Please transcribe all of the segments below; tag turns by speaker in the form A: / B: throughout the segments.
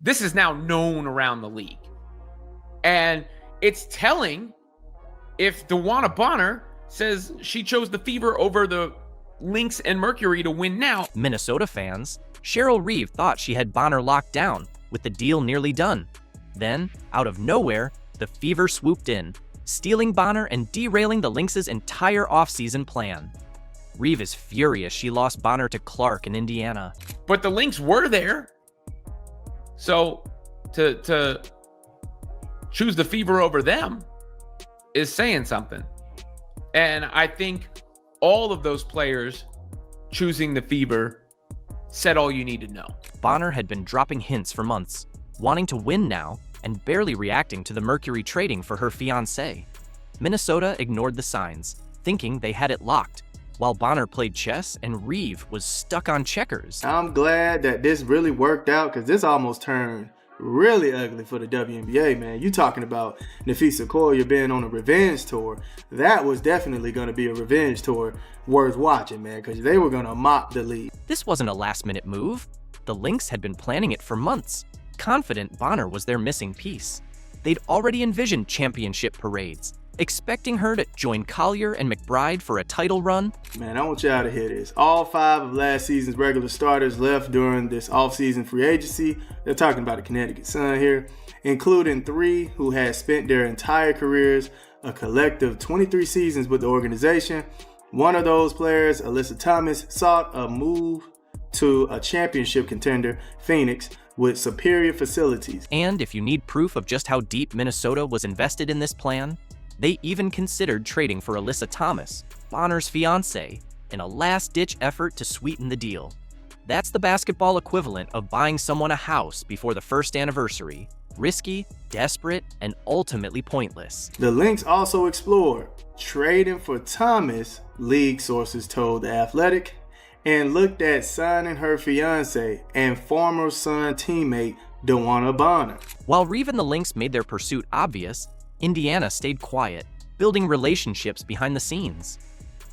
A: This is now known around the league. And it's telling if DeWanna Bonner says she chose the Fever over the Lynx and Mercury to win now.
B: Minnesota fans, Cheryl Reeve thought she had Bonner locked down, with the deal nearly done. Then, out of nowhere, the Fever swooped in, stealing Bonner and derailing the Lynx's entire offseason plan. Reeve is furious she lost Bonner to Clark in Indiana.
A: But the Lynx were there. So to choose the Fever over them is saying something. And I think all of those players choosing the Fever said all you need to know.
B: Bonner had been dropping hints for months, wanting to win now and barely reacting to the Mercury trading for her fiancé. Minnesota ignored the signs, thinking they had it locked, while Bonner played chess and Reeve was stuck on checkers.
C: I'm glad that this really worked out, because this almost turned really ugly for the WNBA, man. You talking about Nafisa Collier being on a revenge tour. That was definitely going to be a revenge tour worth watching, man, because they were going to mop the league.
B: This wasn't a last-minute move. The Lynx had been planning it for months, confident Bonner was their missing piece. They'd already envisioned championship parades, expecting her to join Collier and McBride for a title run.
C: Man, I want y'all to hear this. All 5 of last season's regular starters left during this offseason free agency. They're talking about the Connecticut Sun here, including 3 who had spent their entire careers, a collective 23 seasons with the organization. One of those players, Alyssa Thomas, sought a move to a championship contender, Phoenix, with superior facilities.
B: And if you need proof of just how deep Minnesota was invested in this plan, they even considered trading for Alyssa Thomas, Bonner's fiancée, in a last-ditch effort to sweeten the deal. That's the basketball equivalent of buying someone a house before the first anniversary. Risky, desperate, and ultimately pointless.
C: The Lynx also explored trading for Thomas, league sources told The Athletic, and looked at signing her fiancé and former Sun teammate DeWanna Bonner.
B: While Reeve and the Lynx made their pursuit obvious, Indiana stayed quiet, building relationships behind the scenes.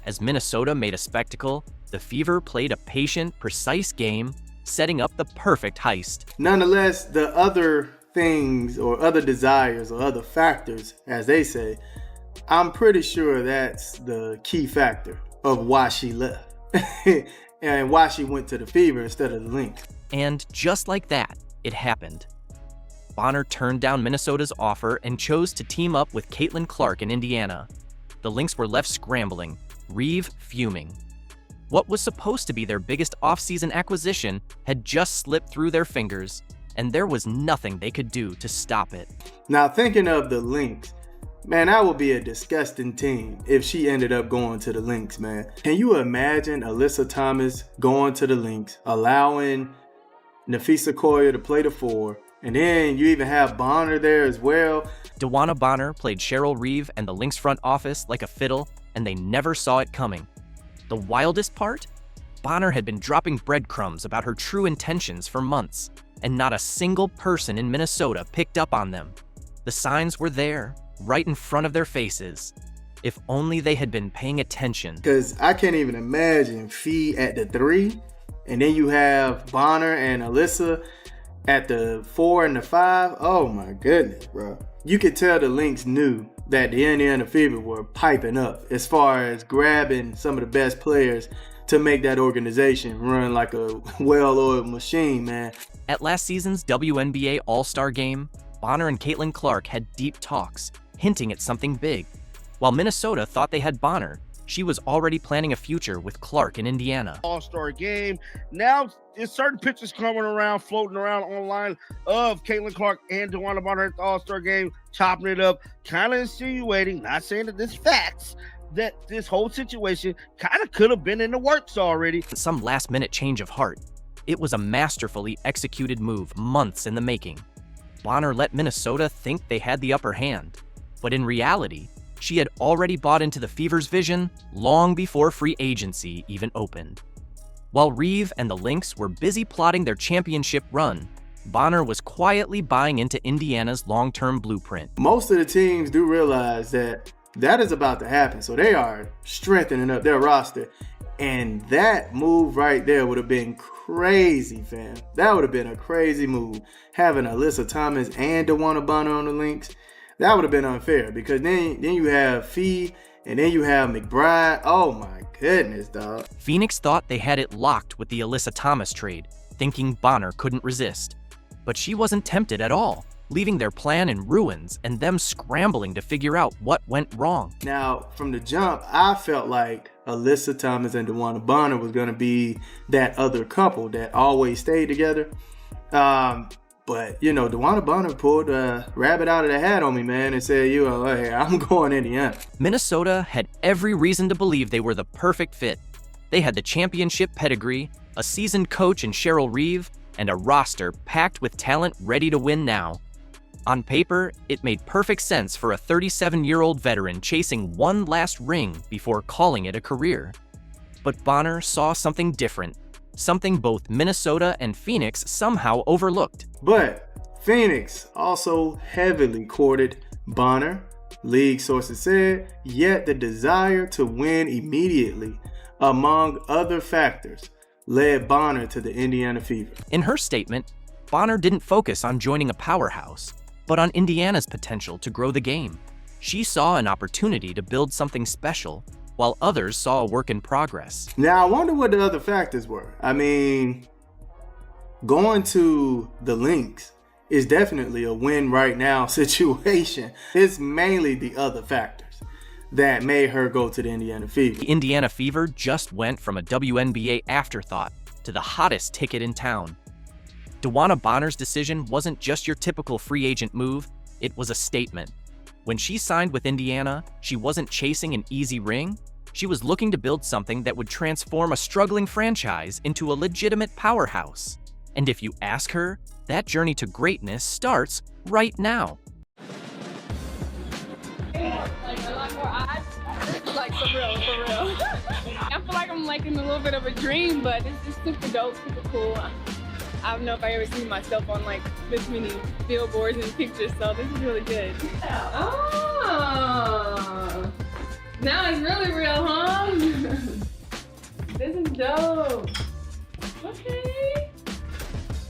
B: As Minnesota made a spectacle, the Fever played a patient, precise game, setting up the perfect heist.
C: Nonetheless, the other things or other desires or other factors, as they say, I'm pretty sure that's the key factor of why she left and why she went to the Fever instead of the Lynx.
B: And just like that, it happened. Bonner turned down Minnesota's offer and chose to team up with Caitlin Clark in Indiana. The Lynx were left scrambling, Reeve fuming. What was supposed to be their biggest offseason acquisition had just slipped through their fingers, and there was nothing they could do to stop it.
C: Now, thinking of the Lynx, man, that would be a disgusting team if she ended up going to the Lynx, man. Can you imagine Alyssa Thomas going to the Lynx, allowing Nafisa Collier to play the 4, and then you even have Bonner there as well?
B: DeWanna Bonner played Cheryl Reeve and the Lynx front office like a fiddle, and they never saw it coming. The wildest part? Bonner had been dropping breadcrumbs about her true intentions for months, and not a single person in Minnesota picked up on them. The signs were there, right in front of their faces. If only they had been paying attention.
C: Because I can't even imagine Fee at the 3, and then you have Bonner and Alyssa at the 4 and the 5. Oh my goodness, bro. You could tell the Lynx knew that the Indiana Fever were piping up as far as grabbing some of the best players to make that organization run like a well-oiled machine, man.
B: At last season's WNBA All-Star Game, Bonner and Caitlin Clark had deep talks, hinting at something big. While Minnesota thought they had Bonner, she was already planning a future with Clark in Indiana.
D: All-Star Game. Now, there's certain pictures coming around, floating around online of Caitlin Clark and DeWanna Bonner at the All-Star Game, chopping it up, kind of insinuating, not saying that this facts, that this whole situation kind of could have been in the works already.
B: Some last-minute change of heart. It was a masterfully executed move, months in the making. Bonner let Minnesota think they had the upper hand, but in reality, she had already bought into the Fever's vision long before free agency even opened. While Reeve and the Lynx were busy plotting their championship run, Bonner was quietly buying into Indiana's long-term blueprint.
C: Most of the teams do realize that is about to happen, so they are strengthening up their roster. And that move right there would have been crazy, fam. That would have been a crazy move. Having Alyssa Thomas and DeWanna Bonner on the links, that would have been unfair because then you have Fee and then you have McBride. Oh my goodness, dog.
B: Phoenix thought they had it locked with the Alyssa Thomas trade, thinking Bonner couldn't resist. But she wasn't tempted at all, leaving their plan in ruins and them scrambling to figure out what went wrong.
C: Now, from the jump, I felt like Alyssa Thomas and DeWanna Bonner was going to be that other couple that always stayed together. But, you know, DeWanna Bonner pulled a rabbit out of the hat on me, man, and said, hey, I'm going Indiana.
B: Minnesota had every reason to believe they were the perfect fit. They had the championship pedigree, a seasoned coach in Cheryl Reeve, and a roster packed with talent ready to win now. On paper, it made perfect sense for a 37-year-old veteran chasing one last ring before calling it a career. But Bonner saw something different, something both Minnesota and Phoenix somehow overlooked.
C: But Phoenix also heavily courted Bonner, league sources said, yet the desire to win immediately, among other factors, led Bonner to the Indiana Fever.
B: In her statement, Bonner didn't focus on joining a powerhouse, but on Indiana's potential to grow the game. She saw an opportunity to build something special, while others saw a work in progress.
C: Now, I wonder what the other factors were. I mean, going to the Lynx is definitely a win right now situation. It's mainly the other factors that made her go to the Indiana Fever.
B: The Indiana Fever just went from a WNBA afterthought to the hottest ticket in town. DeWanna Bonner's decision wasn't just your typical free agent move, it was a statement. When she signed with Indiana, she wasn't chasing an easy ring. She was looking to build something that would transform a struggling franchise into a legitimate powerhouse. And if you ask her, that journey to greatness starts right now.
E: Like a lot more odds. Like for real. I feel like I'm like in a little bit of a dream, but it's just super dope, super cool. I don't know if I ever seen myself on like this many billboards and pictures, so this is really good. Oh, now it's really real, huh? This is dope. Okay.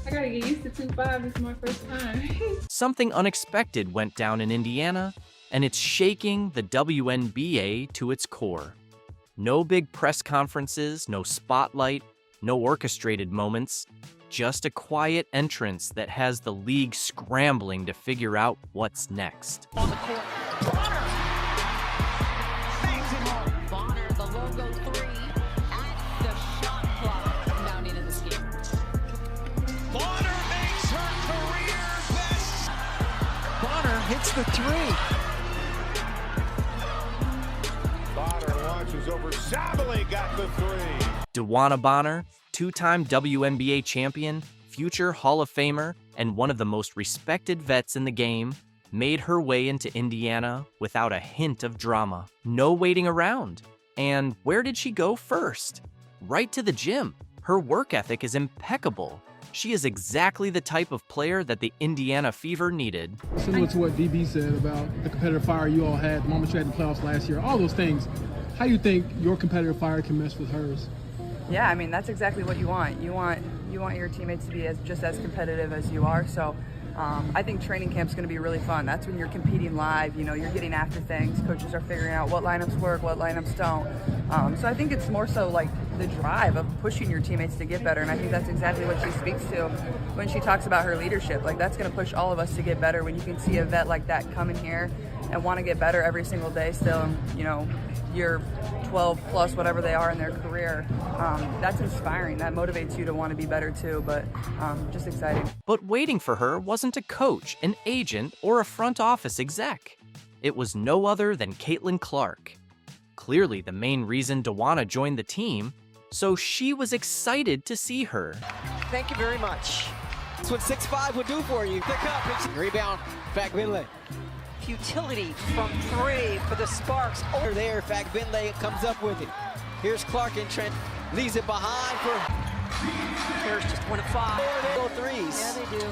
E: I gotta get used to 2.5. This is my first time.
B: Something unexpected went down in Indiana, and it's shaking the WNBA to its core. No big press conferences, no spotlight, no orchestrated moments. Just a quiet entrance that has the league scrambling to figure out what's next.
F: On the court, Bonner bangs it home. Bonner, the logo 3 at the shot clock, mounting in the scheme.
G: Bonner makes her career best.
H: Bonner hits the 3.
G: Bonner launches over Sabally, got the 3.
B: DeWanna Bonner, two-time WNBA champion, future Hall of Famer, and one of the most respected vets in the game, made her way into Indiana without a hint of drama. No waiting around. And where did she go first? Right to the gym. Her work ethic is impeccable. She is exactly the type of player that the Indiana Fever needed.
I: Similar to what DB said about the competitive fire you all had, the moment you had in the playoffs last year, all those things. How do you think your competitive fire can mesh with hers?
J: Yeah, I mean, that's exactly what you want. You want your teammates to be just as competitive as you are. So I think training camp's going to be really fun. That's when you're competing live. You know, you're getting after things. Coaches are figuring out what lineups work, what lineups don't. So I think it's more so like the drive of pushing your teammates to get better. And I think that's exactly what she speaks to when she talks about her leadership. Like, that's going to push all of us to get better when you can see a vet like that come in here and want to get better every single day still. And, you know, you're 12 plus whatever they are in their career. That's inspiring. That motivates you to want to be better too, but just exciting.
B: But waiting for her wasn't a coach, an agent, or a front office exec. It was no other than Caitlin Clark. Clearly the main reason DeWanna joined the team, so she was excited to see her.
H: Thank you very much. That's what 6'5" would do for you. Pick up, rebound, Fag-Binley. Futility from 3 for the Sparks. Over there, Fag-Binley comes up with it. Here's Clark and Trent, leaves it behind for...
F: There's just 1 of 5.
H: They go threes.
F: Yeah, they do.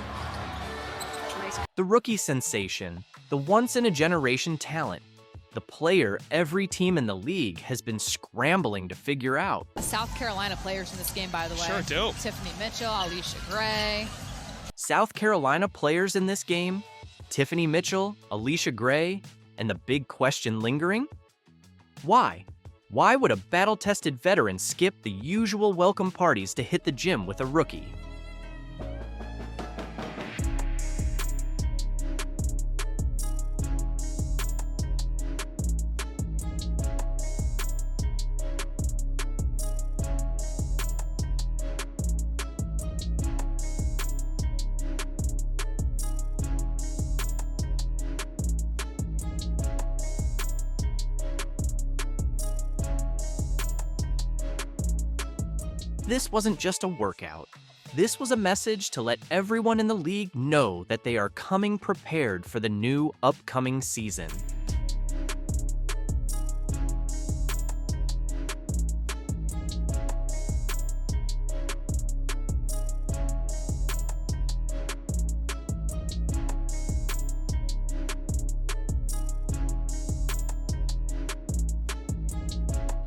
F: Nice.
B: The rookie sensation, the once-in-a-generation talent. the player every team in the league has been scrambling to figure out.
F: South Carolina players in this game, by the way.
G: Sure do.
F: Tiffany Mitchell, Alicia Gray.
B: South Carolina players in this game? Tiffany Mitchell, Alicia Gray, and the big question lingering? Why? Why would a battle-tested veteran skip the usual welcome parties to hit the gym with a rookie? This wasn't just a workout. This was a message to let everyone in the league know that they are coming prepared for the new upcoming season.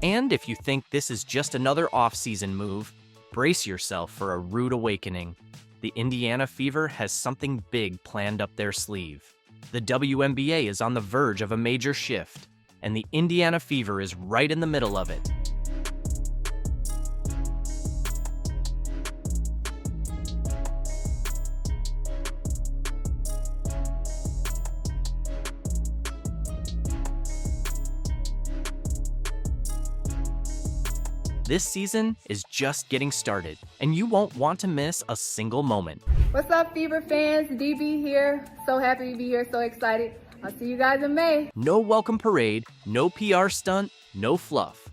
B: And if you think this is just another off-season move, brace yourself for a rude awakening. The Indiana Fever has something big planned up their sleeve. The WNBA is on the verge of a major shift, and the Indiana Fever is right in the middle of it. This season is just getting started, and you won't want to miss a single moment.
E: What's up, Fever fans? DB here. So happy to be here, so excited. I'll see you guys in May.
B: No welcome parade, no PR stunt, no fluff.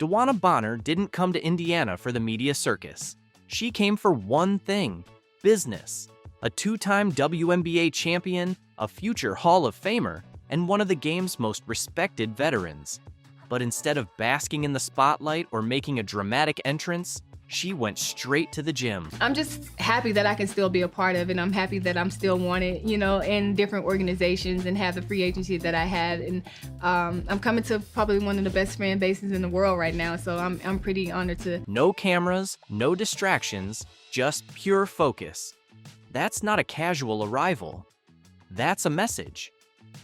B: DeWanna Bonner didn't come to Indiana for the media circus. She came for one thing: business. A two-time WNBA champion, a future Hall of Famer, and one of the game's most respected veterans. But instead of basking in the spotlight or making a dramatic entrance, she went straight to the gym.
E: I'm just happy that I can still be a part of it. I'm happy that I'm still wanted, in different organizations and have the free agency that I had. And I'm coming to probably one of the best fan bases in the world right now, so I'm pretty honored to.
B: No cameras, no distractions, just pure focus. That's not a casual arrival. That's a message.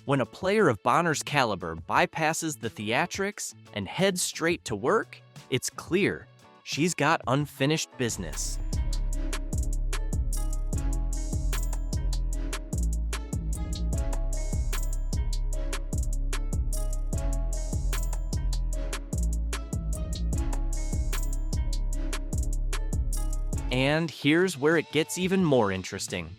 B: When a player of Bonner's caliber bypasses the theatrics and heads straight to work, it's clear she's got unfinished business. And here's where it gets even more interesting.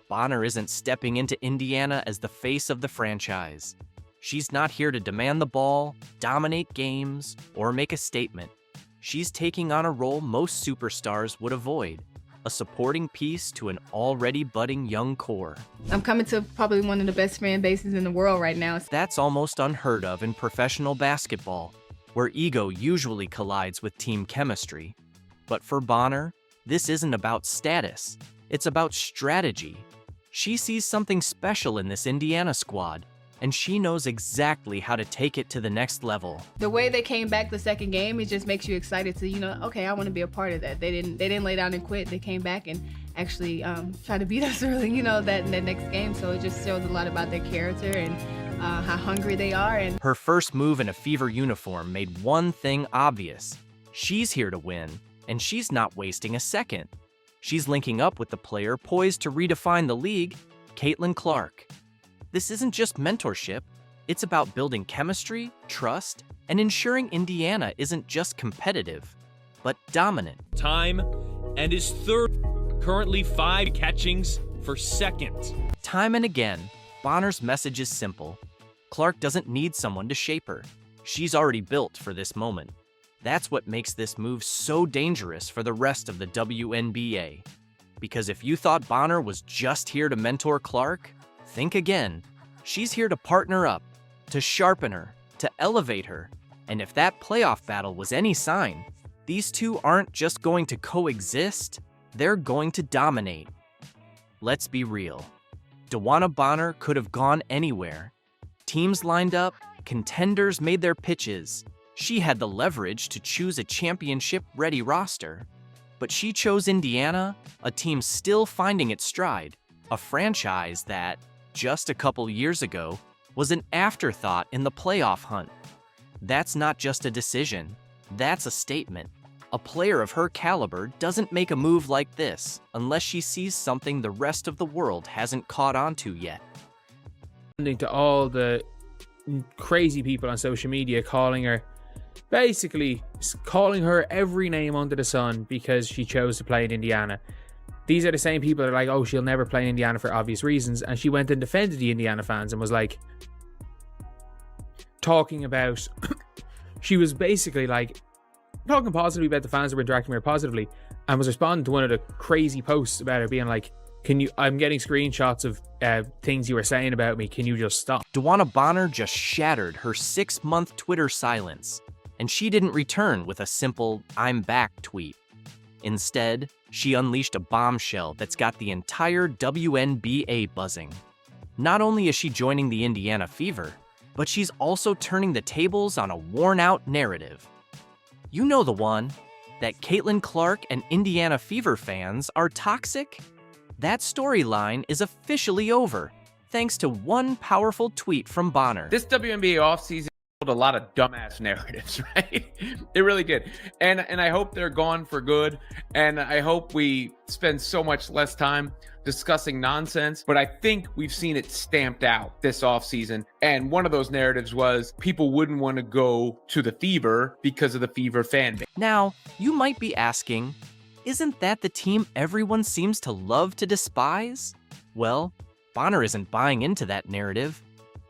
B: Bonner isn't stepping into Indiana as the face of the franchise. She's not here to demand the ball, dominate games, or make a statement. She's taking on a role most superstars would avoid, a supporting piece to an already budding young core.
E: I'm coming to probably one of the best fan bases in the world right now.
B: That's almost unheard of in professional basketball, where ego usually collides with team chemistry. But for Bonner, this isn't about status. It's about strategy. She sees something special in this Indiana squad, and she knows exactly how to take it to the next level.
E: The way they came back the second game, it just makes you excited to, okay, I want to be a part of that. They didn't lay down and quit. They came back and actually try to beat us early, that next game. So it just shows a lot about their character and how hungry they are. And
B: her first move in a Fever uniform made one thing obvious. She's here to win, and she's not wasting a second. She's linking up with the player poised to redefine the league, Caitlin Clark. This isn't just mentorship, it's about building chemistry, trust, and ensuring Indiana isn't just competitive, but dominant.
K: Time and his third, currently 5 catchings for second.
B: Time and again, Bonner's message is simple. Clark doesn't need someone to shape her. She's already built for this moment. That's what makes this move so dangerous for the rest of the WNBA. Because if you thought Bonner was just here to mentor Clark, think again. She's here to partner up, to sharpen her, to elevate her. And if that playoff battle was any sign, these two aren't just going to coexist, they're going to dominate. Let's be real. DeWanna Bonner could have gone anywhere. Teams lined up, contenders made their pitches, she had the leverage to choose a championship-ready roster. But she chose Indiana, a team still finding its stride, a franchise that, just a couple years ago, was an afterthought in the playoff hunt. That's not just a decision, that's a statement. A player of her caliber doesn't make a move like this unless she sees something the rest of the world hasn't caught on to yet.
L: To all the crazy people on social media calling her every name under the sun because she chose to play in Indiana. These are the same people that are like, oh, she'll never play in Indiana for obvious reasons. And she went and defended the Indiana fans and was like, talking about, she was basically like, talking positively about the fans that were interacting with her positively, and was responding to one of the crazy posts about her being like, I'm getting screenshots of things you were saying about me. Can you just stop?
B: DeWanna Bonner just shattered her 6-month Twitter silence, and she didn't return with a simple "I'm back" tweet. Instead, she unleashed a bombshell that's got the entire WNBA buzzing. Not only is she joining the Indiana Fever, but she's also turning the tables on a worn-out narrative. You know the one, that Caitlin Clark and Indiana Fever fans are toxic? That storyline is officially over, thanks to one powerful tweet from Bonner.
A: This WNBA offseason told a lot of dumbass narratives, right? It really did. And I hope they're gone for good. And I hope we spend so much less time discussing nonsense. But I think we've seen it stamped out this offseason. And one of those narratives was people wouldn't want to go to the Fever because of the Fever fan base.
B: Now, you might be asking, isn't that the team everyone seems to love to despise? Well, Bonner isn't buying into that narrative.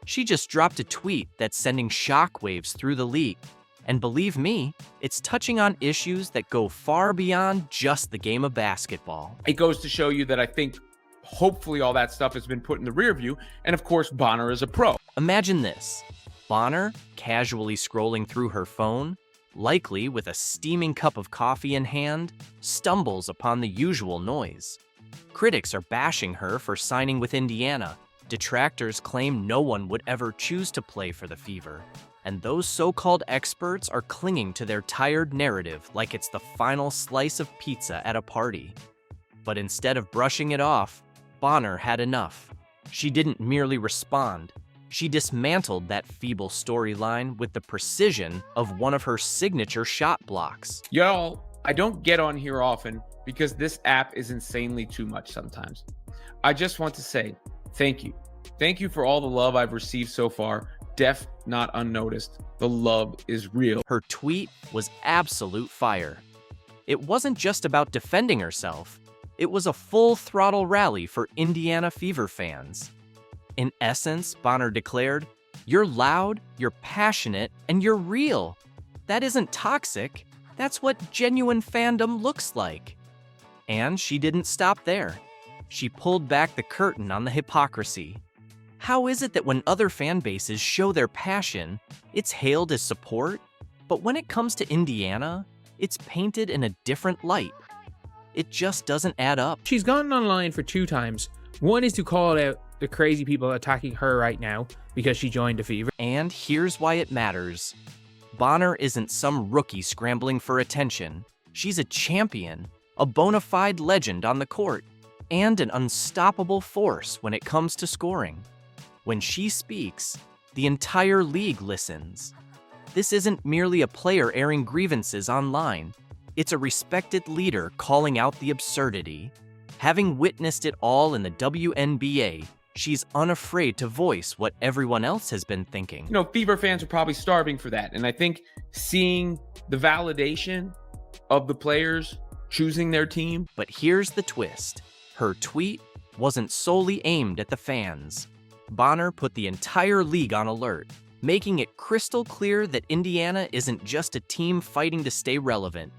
B: She just dropped a tweet that's sending shockwaves through the league. And believe me, it's touching on issues that go far beyond just the game of basketball.
A: It goes to show you that I think hopefully all that stuff has been put in the rear view. And of course, Bonner is a pro.
B: Imagine this. Bonner, casually scrolling through her phone, likely with a steaming cup of coffee in hand, stumbles upon the usual noise. Critics are bashing her for signing with Indiana. Detractors claim no one would ever choose to play for the Fever. And those so-called experts are clinging to their tired narrative like it's the final slice of pizza at a party. But instead of brushing it off, Bonner had enough. She didn't merely respond. She dismantled that feeble storyline with the precision of one of her signature shot blocks.
A: Y'all, I don't get on here often because this app is insanely too much sometimes. I just want to say thank you. Thank you for all the love I've received so far. Deaf, not unnoticed. The love is real.
B: Her tweet was absolute fire. It wasn't just about defending herself. It was a full-throttle rally for Indiana Fever fans. In essence, Bonner declared, "You're loud, you're passionate, and you're real. That isn't toxic. That's what genuine fandom looks like." And she didn't stop there. She pulled back the curtain on the hypocrisy. How is it that when other fan bases show their passion, it's hailed as support, but when it comes to Indiana, it's painted in a different light? It just doesn't add up.
L: She's gone online for 2 times. One is to call out the crazy people attacking her right now because she joined the Fever.
B: And here's why it matters. Bonner isn't some rookie scrambling for attention. She's a champion, a bona fide legend on the court, and an unstoppable force when it comes to scoring. When she speaks, the entire league listens. This isn't merely a player airing grievances online. It's a respected leader calling out the absurdity. Having witnessed it all in the WNBA, she's unafraid to voice what everyone else has been thinking.
A: You know, Fever fans are probably starving for that. And I think seeing the validation of the players choosing their team.
B: But here's the twist. Her tweet wasn't solely aimed at the fans. Bonner put the entire league on alert, making it crystal clear that Indiana isn't just a team fighting to stay relevant.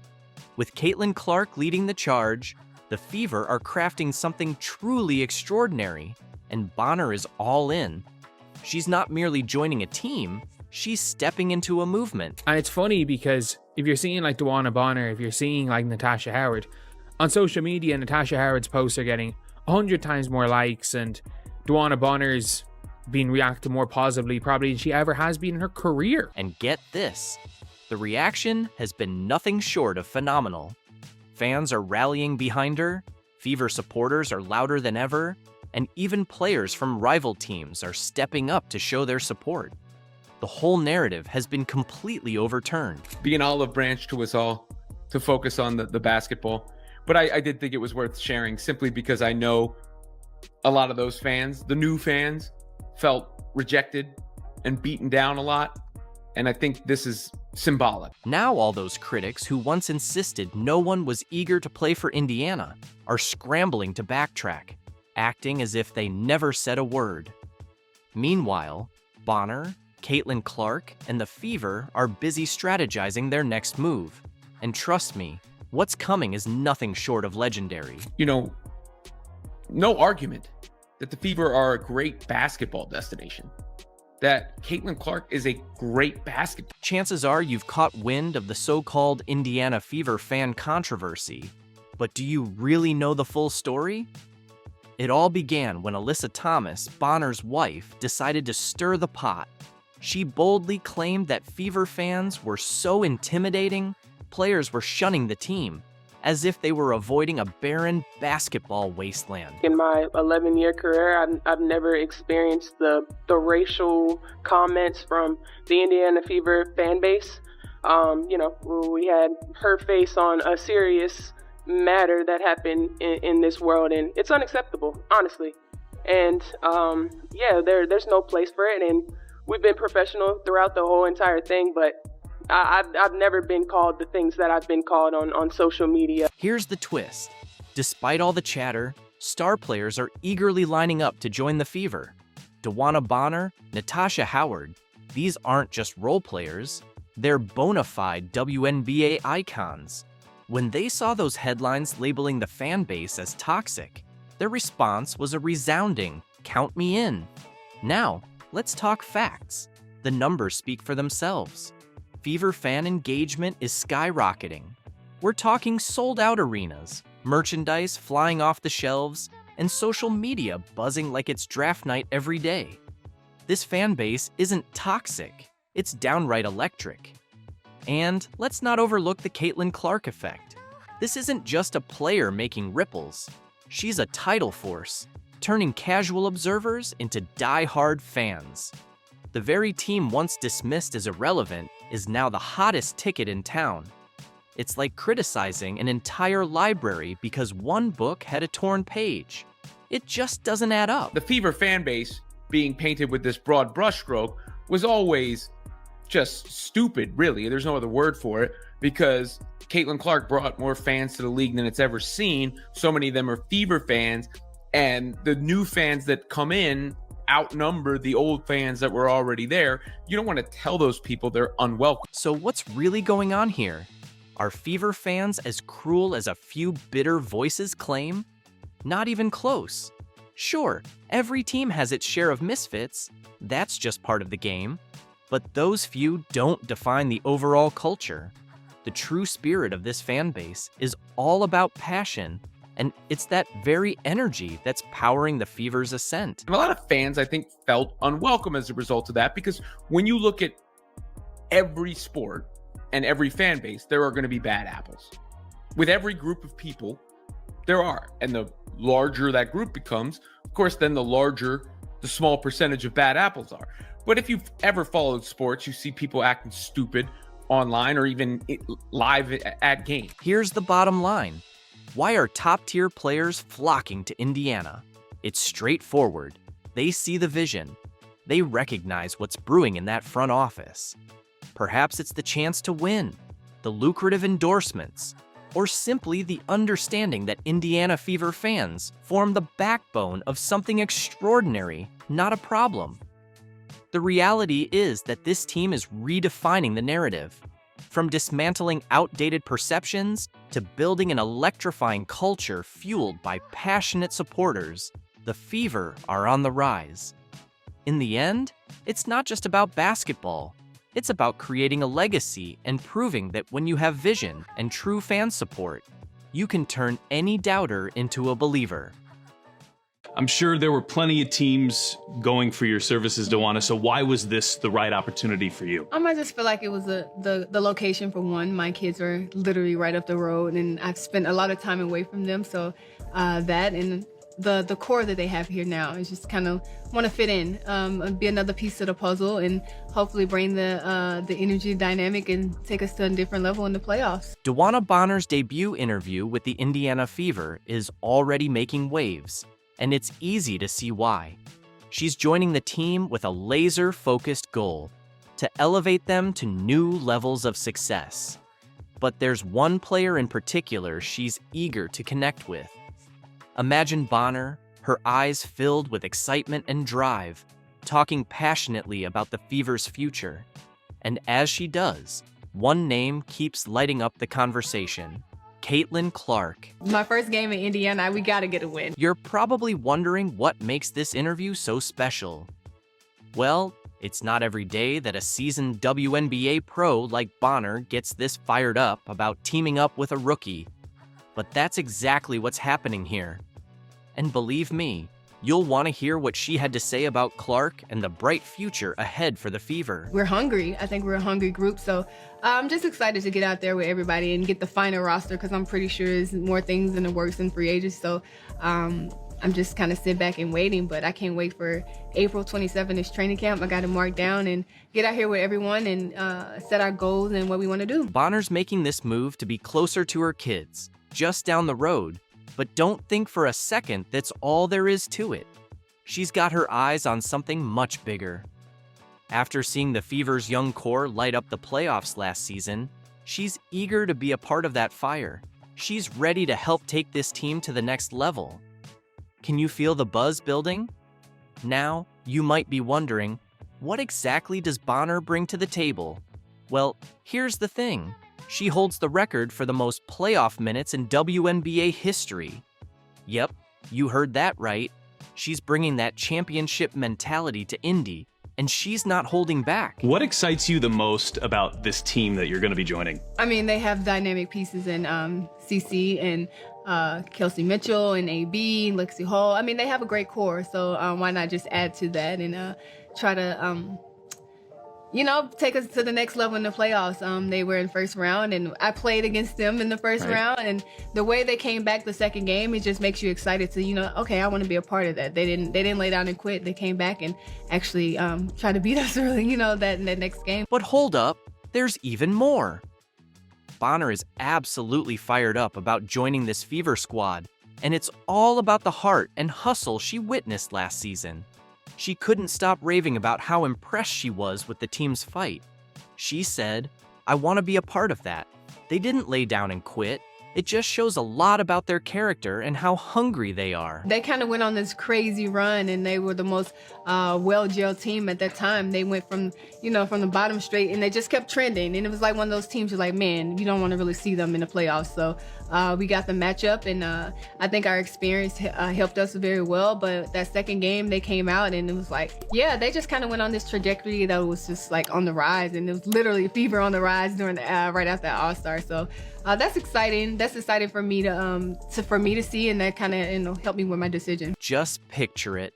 B: With Caitlin Clark leading the charge, the Fever are crafting something truly extraordinary, and Bonner is all in. She's not merely joining a team, she's stepping into a movement.
L: And it's funny because if you're seeing like DeWanna Bonner, if you're seeing like Natasha Howard, on social media, Natasha Howard's posts are getting 100 times more likes, and DeWanna Bonner's being reacted more positively probably than she ever has been in her career.
B: And get this, the reaction has been nothing short of phenomenal. Fans are rallying behind her, Fever supporters are louder than ever, and even players from rival teams are stepping up to show their support. The whole narrative has been completely overturned.
A: Be an olive branch to us all to focus on the basketball. But I did think it was worth sharing simply because I know a lot of those fans, the new fans, felt rejected and beaten down a lot. And I think this is symbolic.
B: Now all those critics who once insisted no one was eager to play for Indiana are scrambling to backtrack, acting as if they never said a word. Meanwhile, Bonner, Caitlin Clark, and the Fever are busy strategizing their next move. And trust me, what's coming is nothing short of legendary.
A: You know, no argument that the Fever are a great basketball destination. That Caitlin Clark is a great basketball.
B: Chances are you've caught wind of the so-called Indiana Fever fan controversy, but do you really know the full story? It all began when Alyssa Thomas, Bonner's wife, decided to stir the pot. She boldly claimed that Fever fans were so intimidating, players were shunning the team, as if they were avoiding a barren basketball wasteland.
M: In my 11-year career, I've never experienced the racial comments from the Indiana Fever fan base. We had her face on a serious matter that happened in this world, and it's unacceptable, honestly. And there's no place for it, and we've been professional throughout the whole entire thing, but I've never been called the things that I've been called on social media.
B: Here's the twist. Despite all the chatter, star players are eagerly lining up to join the Fever. DeWanna Bonner, Natasha Howard, these aren't just role players, they're bona fide WNBA icons. When they saw those headlines labeling the fan base as toxic, their response was a resounding, "Count me in." Now, let's talk facts. The numbers speak for themselves. Fever fan engagement is skyrocketing. We're talking sold-out arenas, merchandise flying off the shelves, and social media buzzing like it's draft night every day. This fan base isn't toxic, it's downright electric. And let's not overlook the Caitlin Clark effect. This isn't just a player making ripples. She's a tidal force, turning casual observers into die-hard fans. The very team once dismissed as irrelevant is now the hottest ticket in town. It's like criticizing an entire library because one book had a torn page. It just doesn't add up.
A: The Fever fan base being painted with this broad brushstroke was always just stupid, really. There's no other word for it, because Caitlin Clark brought more fans to the league than it's ever seen. So many of them are Fever fans, and the new fans that come in outnumber the old fans that were already there. You don't want to tell those people they're unwelcome.
B: So what's really going on here? Are Fever fans as cruel as a few bitter voices claim? Not even close. Sure, every team has its share of misfits. That's just part of the game. But those few don't define the overall culture. The true spirit of this fan base is all about passion, and it's that very energy that's powering the Fever's ascent.
A: And a lot of fans, I think, felt unwelcome as a result of that, because when you look at every sport and every fan base, there are going to be bad apples. With every group of people, there are. And the larger that group becomes, of course, then the larger the small percentage of bad apples are. But if you've ever followed sports, you see people acting stupid online or even live at games.
B: Here's the bottom line. Why are top-tier players flocking to Indiana? It's straightforward. They see the vision. They recognize what's brewing in that front office. Perhaps it's the chance to win, the lucrative endorsements, or simply the understanding that Indiana Fever fans form the backbone of something extraordinary, not a problem. The reality is that this team is redefining the narrative. From dismantling outdated perceptions to building an electrifying culture fueled by passionate supporters, the Fever are on the rise. In the end, it's not just about basketball. It's about creating a legacy and proving that when you have vision and true fan support, you can turn any doubter into a believer.
N: I'm sure there were plenty of teams going for your services, DeWanna, so why was this the right opportunity for you?
E: I just feel like it was the location for one. My kids are literally right up the road, and I've spent a lot of time away from them, so that and the core that they have here now is just kind of want to fit in, and be another piece of the puzzle, and hopefully bring the energy dynamic and take us to a different level in the playoffs.
B: DeWanna Bonner's debut interview with the Indiana Fever is already making waves, and it's easy to see why. She's joining the team with a laser-focused goal to elevate them to new levels of success. But there's one player in particular she's eager to connect with. Imagine Bonner, her eyes filled with excitement and drive, talking passionately about the Fever's future. And as she does, one name keeps lighting up the conversation: Caitlin Clark.
E: My first game in Indiana, we got to get a win.
B: You're probably wondering what makes this interview so special. Well, it's not every day that a seasoned WNBA pro like Bonner gets this fired up about teaming up with a rookie. But that's exactly what's happening here. And believe me, you'll want to hear what she had to say about Clark and the bright future ahead for the Fever.
E: We're hungry. I think we're a hungry group, so I'm just excited to get out there with everybody and get the final roster, because I'm pretty sure there's more things in the works in free agents. So I'm just kind of sitting back and waiting, but I can't wait for April 27th is training camp. I got to mark down and get out here with everyone and set our goals and what we want to do.
B: Bonner's making this move to be closer to her kids, just down the road, but don't think for a second that's all there is to it. She's got her eyes on something much bigger. After seeing the Fever's young core light up the playoffs last season, she's eager to be a part of that fire. She's ready to help take this team to the next level. Can you feel the buzz building? Now, you might be wondering, what exactly does Bonner bring to the table? Well, here's the thing. She holds the record for the most playoff minutes in WNBA history. Yep, you heard that right. She's bringing that championship mentality to Indy, and she's not holding back.
N: What excites you the most about this team that you're going to be joining?
E: I mean, they have dynamic pieces in CC and Kelsey Mitchell and AB, Lexi Hall. I mean, they have a great core, so why not just add to that and try to take us to the next level in the playoffs. They were in first round, and I played against them in the first round, and the way they came back the second game, it just makes you excited to, okay, I want to be a part of that. They didn't lay down and quit. They came back and actually try to beat us early, that next game.
B: But hold up, there's even more. Bonner is absolutely fired up about joining this Fever squad, and it's all about the heart and hustle she witnessed last season. She couldn't stop raving about how impressed she was with the team's fight. She said, "I want to be a part of that." They didn't lay down and quit. It just shows a lot about their character and how hungry they are.
E: They kind of went on this crazy run, and they were the most well-gelled team at that time. They went from the bottom straight, and they just kept trending. And it was like one of those teams you're like, man, you don't want to really see them in the playoffs. So we got the matchup, and I think our experience helped us very well. But that second game, they came out, and it was like, yeah, they just kind of went on this trajectory that was just like on the rise, and it was literally Fever on the rise during right after that All-Star. So that's exciting. That's exciting for me to see, and that kind of helped me with my decision.
B: Just picture it.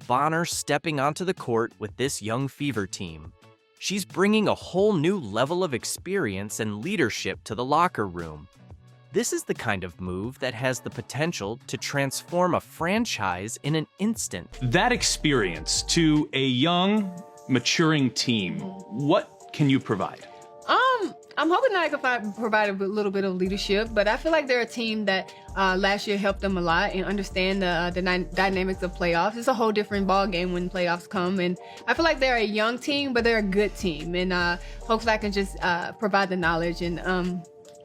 B: Bonner stepping onto the court with this young Fever team. She's bringing a whole new level of experience and leadership to the locker room. This is the kind of move that has the potential to transform a franchise in an instant.
N: That experience to a young, maturing team, what can you provide?
E: I'm hoping that I can provide a little bit of leadership, but I feel like they're a team that last year helped them a lot and understand the dynamics of playoffs. It's a whole different ball game when playoffs come, and I feel like they're a young team, but they're a good team, and hopefully I can just provide the knowledge and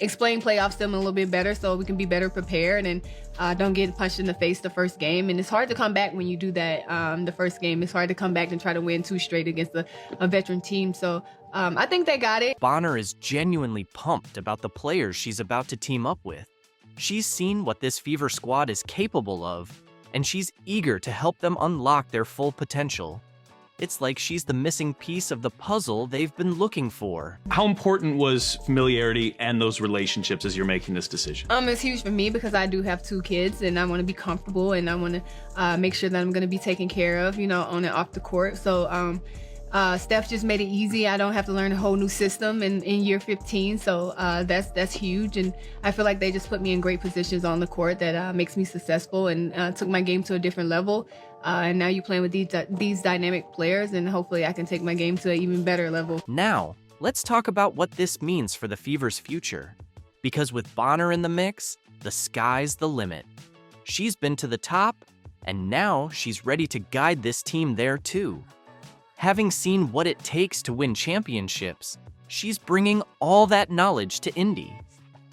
E: explain playoffs to them a little bit better so we can be better prepared and don't get punched in the face the first game. And it's hard to come back when you do that the first game. It's hard to come back and try to win 2 straight against a veteran team. So I think they got it.
B: Bonner is genuinely pumped about the players she's about to team up with. She's seen what this Fever squad is capable of, and she's eager to help them unlock their full potential. It's like she's the missing piece of the puzzle they've been looking for.
N: How important was familiarity and those relationships as you're making this decision?
E: It's huge for me because I do have 2 kids and I want to be comfortable and I want to make sure that I'm going to be taken care of, you know, on and off the court. So Steph just made it easy. I don't have to learn a whole new system in year 15. So that's huge. And I feel like they just put me in great positions on the court that makes me successful and took my game to a different level. And now you're playing with these dynamic players, and hopefully I can take my game to an even better level.
B: Now, let's talk about what this means for the Fever's future. Because with Bonner in the mix, the sky's the limit. She's been to the top, and now she's ready to guide this team there too. Having seen what it takes to win championships, she's bringing all that knowledge to Indy.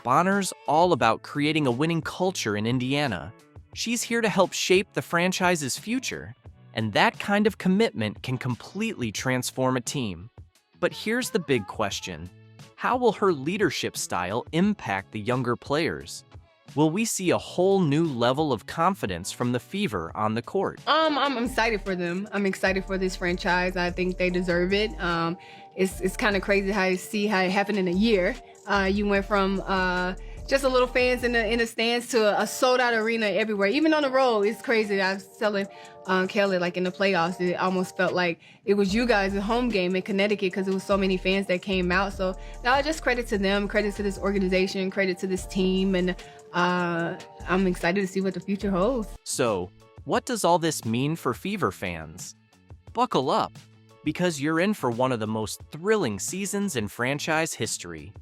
B: Bonner's all about creating a winning culture in Indiana. She's here to help shape the franchise's future, and that kind of commitment can completely transform a team. But here's the big question. How will her leadership style impact the younger players? Will we see a whole new level of confidence from the Fever on the court?
E: I'm excited for them. I'm excited for this franchise. I think they deserve it. It's kind of crazy how you see how it happened in a year. You went from just a little fans in the stands to a sold out arena everywhere. Even on the road, it's crazy. I was telling Kelly, like in the playoffs, it almost felt like it was you guys' home game in Connecticut because there was so many fans that came out. So now just credit to them, credit to this organization, credit to this team, and I'm excited to see what the future holds.
B: So, what does all this mean for Fever fans? Buckle up, because you're in for one of the most thrilling seasons in franchise history.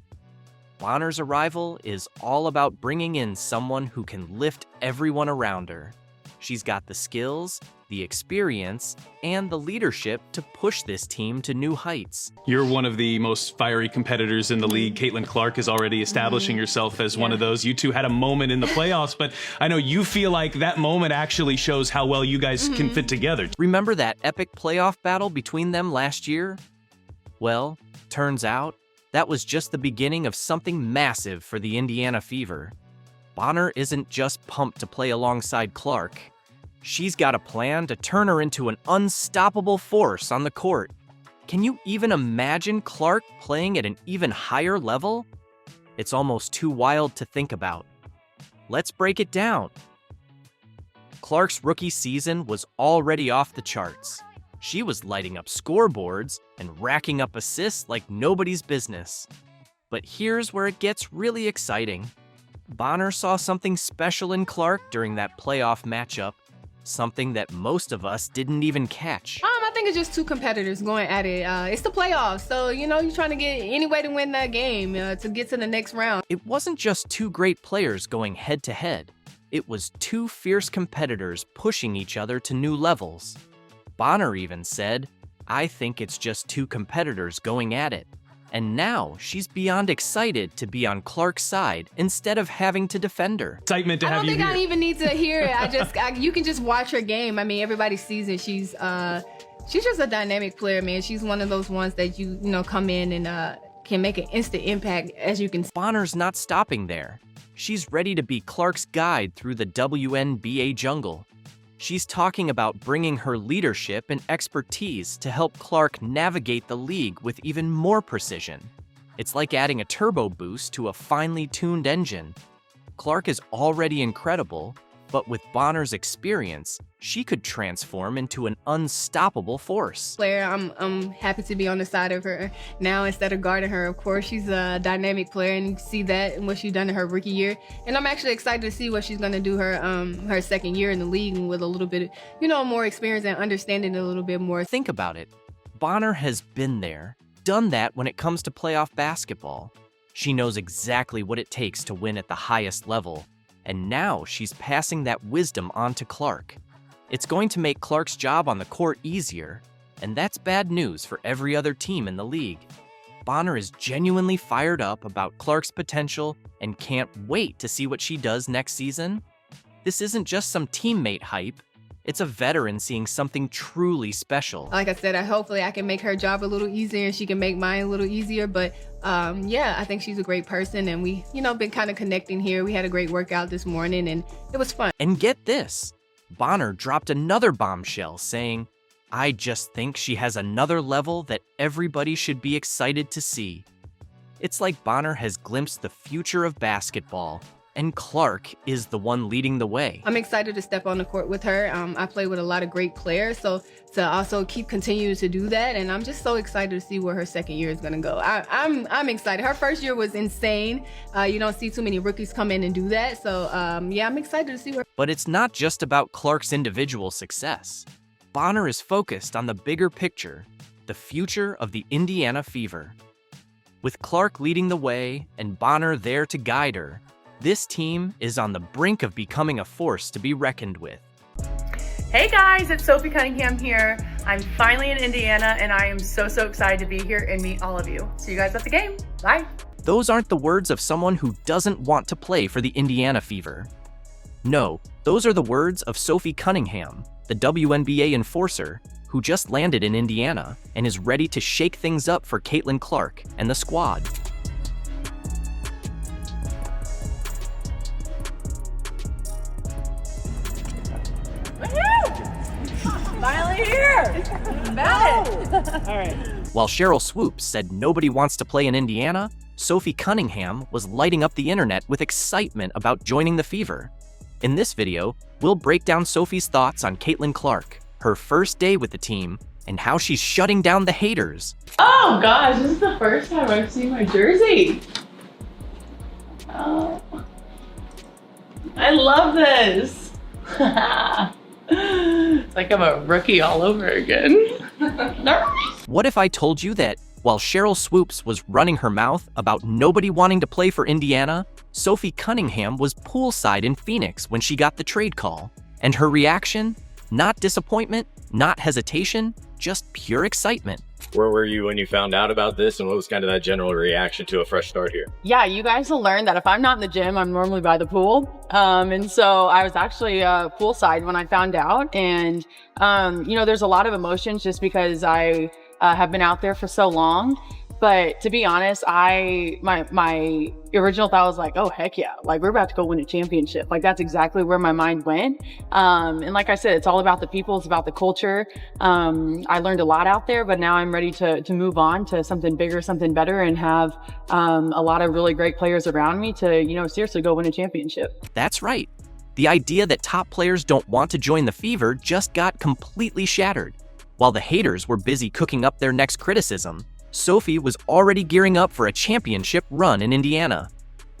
B: Bonner's arrival is all about bringing in someone who can lift everyone around her. She's got the skills, the experience, and the leadership to push this team to new heights.
N: You're one of the most fiery competitors in the league. Caitlin Clark is already establishing herself as one of those. You two had a moment in the playoffs, but I know you feel like that moment actually shows how well you guys can fit together.
B: Remember that epic playoff battle between them last year? Well, turns out, that was just the beginning of something massive for the Indiana Fever. Bonner isn't just pumped to play alongside Clark. She's got a plan to turn her into an unstoppable force on the court. Can you even imagine Clark playing at an even higher level? It's almost too wild to think about. Let's break it down. Clark's rookie season was already off the charts. She was lighting up scoreboards and racking up assists like nobody's business. But here's where it gets really exciting. Bonner saw something special in Clark during that playoff matchup, something that most of us didn't even catch.
E: I think it's just 2 competitors going at it. It's the playoffs, so you know you're trying to get any way to win that game to get to the next round.
B: It wasn't just 2 great players going head to head. It was 2 fierce competitors pushing each other to new levels. Bonner even said, "I think it's just 2 competitors going at it." And now she's beyond excited to be on Clark's side instead of having to defend her.
N: Excitement to have you here.
E: I don't think I even need to hear it. You can just watch her game. I mean, everybody sees it. She's just a dynamic player, man. She's one of those ones that you know come in and can make an instant impact, as you can see.
B: Bonner's not stopping there. She's ready to be Clark's guide through the WNBA jungle. She's talking about bringing her leadership and expertise to help Clark navigate the league with even more precision. It's like adding a turbo boost to a finely tuned engine. Clark is already incredible, but with Bonner's experience, she could transform into an unstoppable force.
E: Player, I'm happy to be on the side of her now instead of guarding her. Of course, she's a dynamic player, and you see that in what she's done in her rookie year. And I'm actually excited to see what she's going to do her second year in the league with a little bit, more experience and understanding a little bit more.
B: Think about it. Bonner has been there, done that when it comes to playoff basketball. She knows exactly what it takes to win at the highest level. And now she's passing that wisdom on to Clark. It's going to make Clark's job on the court easier, and that's bad news for every other team in the league. Bonner is genuinely fired up about Clark's potential and can't wait to see what she does next season. This isn't just some teammate hype. It's a veteran seeing something truly special.
E: Like I said, hopefully I can make her job a little easier and she can make mine a little easier. But I think she's a great person, and we, been kind of connecting here. We had a great workout this morning and it was fun.
B: And get this, Bonner dropped another bombshell saying, I just think she has another level that everybody should be excited to see. It's like Bonner has glimpsed the future of basketball, and Clark is the one leading the way.
E: I'm excited to step on the court with her. I play with a lot of great players, so to also continue to do that, and I'm just so excited to see where her second year is going to go. I'm excited. Her first year was insane. You don't see too many rookies come in and do that, so yeah, I'm excited to see where.
B: But it's not just about Clark's individual success. Bonner is focused on the bigger picture, the future of the Indiana Fever. With Clark leading the way and Bonner there to guide her, this team is on the brink of becoming a force to be reckoned with.
O: Hey guys, it's Sophie Cunningham here. I'm finally in Indiana and I am so excited to be here and meet all of you. See you guys at the game. Bye.
B: Those aren't the words of someone who doesn't want to play for the Indiana Fever. No, those are the words of Sophie Cunningham, the WNBA enforcer, who just landed in Indiana and is ready to shake things up for Caitlin Clark and the squad.
O: Finally here! All right.
B: While Cheryl Swoops said nobody wants to play in Indiana, Sophie Cunningham was lighting up the internet with excitement about joining the Fever. In this video, we'll break down Sophie's thoughts on Caitlin Clark, her first day with the team, and how she's shutting down the haters.
O: Oh gosh, this is the first time I've seen my jersey. Oh, I love this. It's like I'm a rookie all over again.
B: What if I told you that while Cheryl Swoops was running her mouth about nobody wanting to play for Indiana, Sophie Cunningham was poolside in Phoenix when she got the trade call? And her reaction? Not disappointment, not hesitation, just pure excitement.
P: Where were you when you found out about this, and what was kind of that general reaction to a fresh start here?
O: Yeah, you guys will learn that if I'm not in the gym, I'm normally by the pool. And so I was actually poolside when I found out. And, you know, there's a lot of emotions just because I have been out there for so long. But to be honest, my original thought was like, oh, heck yeah. Like, we're about to go win a championship. Like, that's exactly where my mind went. And like I said, it's all about the people. It's about the culture. I learned a lot out there, but now I'm ready to move on to something bigger, something better, and have a lot of really great players around me to, you know, seriously go win a championship.
B: That's right. The idea that top players don't want to join the Fever just got completely shattered. While the haters were busy cooking up their next criticism, Sophie was already gearing up for a championship run in Indiana.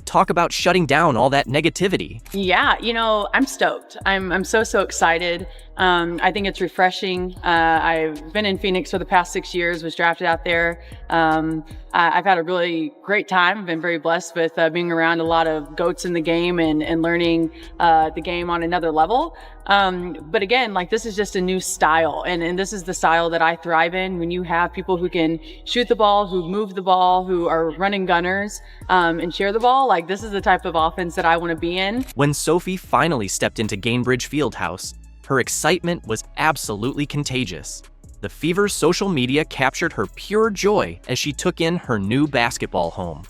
B: Talk about shutting down all that negativity.
O: Yeah, you know, I'm stoked. I'm so excited. I think it's refreshing. I've been in Phoenix for the past 6 years, was drafted out there. I've had a really great time. I've been very blessed with being around a lot of GOATs in the game and learning the game on another level. But again, like, this is just a new style, and this is the style that I thrive in. When you have people who can shoot the ball, who move the ball, who are running gunners, and share the ball, like, this is the type of offense that I want to be in.
B: When Sophie finally stepped into Gainbridge Fieldhouse, her excitement was absolutely contagious. The Fever's social media captured her pure joy as she took in her new basketball home.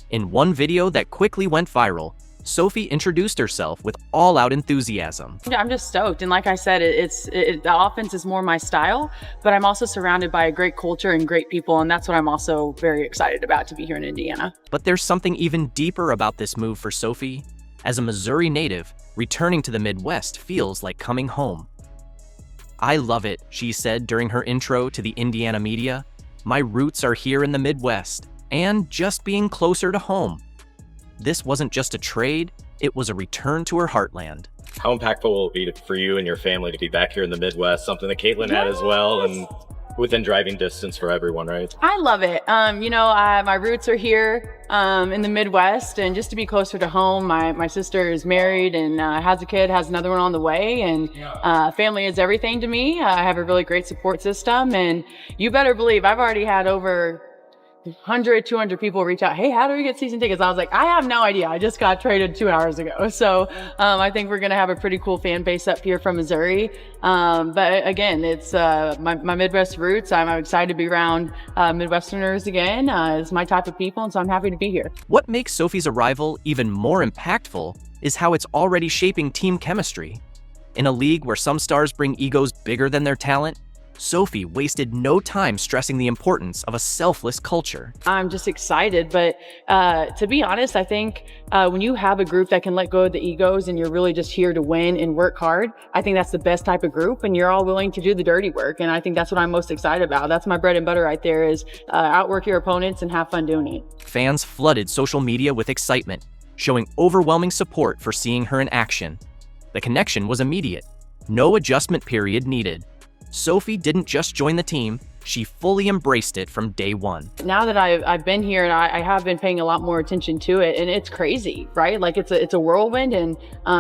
B: In one video that quickly went viral, Sophie introduced herself with all-out enthusiasm.
O: I'm just stoked, and like I said, the offense is more my style, but I'm also surrounded by a great culture and great people, and that's what I'm also very excited about, to be here in Indiana.
B: But there's something even deeper about this move for Sophie. As a Missouri native, returning to the Midwest feels like coming home. "I love it," she said during her intro to the Indiana media. "My roots are here in the Midwest, and just being closer to home." This wasn't just a trade, it was a return to her heartland.
P: How impactful will it be for you and your family to be back here in the Midwest, something that Caitlin had as well, and within driving distance for everyone, right?
O: I love it. You know, my roots are here in the Midwest, and just to be closer to home. My sister is married and has a kid, has another one on the way, and family is everything to me. I have a really great support system, and you better believe I've already had over 100, 200 people reach out. Hey, how do we get season tickets? I was like, I have no idea. I just got traded 2 hours ago. So I think we're going to have a pretty cool fan base up here from Missouri. But again, it's my Midwest roots. I'm excited to be around Midwesterners again. It's my type of people, and so I'm happy to be here.
B: What makes Sophie's arrival even more impactful is how it's already shaping team chemistry. In a league where some stars bring egos bigger than their talent, Sophie wasted no time stressing the importance of a selfless culture.
O: I'm just excited, but to be honest, I think when you have a group that can let go of the egos and you're really just here to win and work hard, I think that's the best type of group, and you're all willing to do the dirty work, and I think that's what I'm most excited about. That's my bread and butter right there, is outwork your opponents and have fun doing it.
B: Fans flooded social media with excitement, showing overwhelming support for seeing her in action. The connection was immediate. No adjustment period needed. Sophie didn't just join the team, she fully embraced it from day one.
O: Now that I've been here, and I have been paying a lot more attention to it, and it's crazy, right? Like it's a whirlwind, and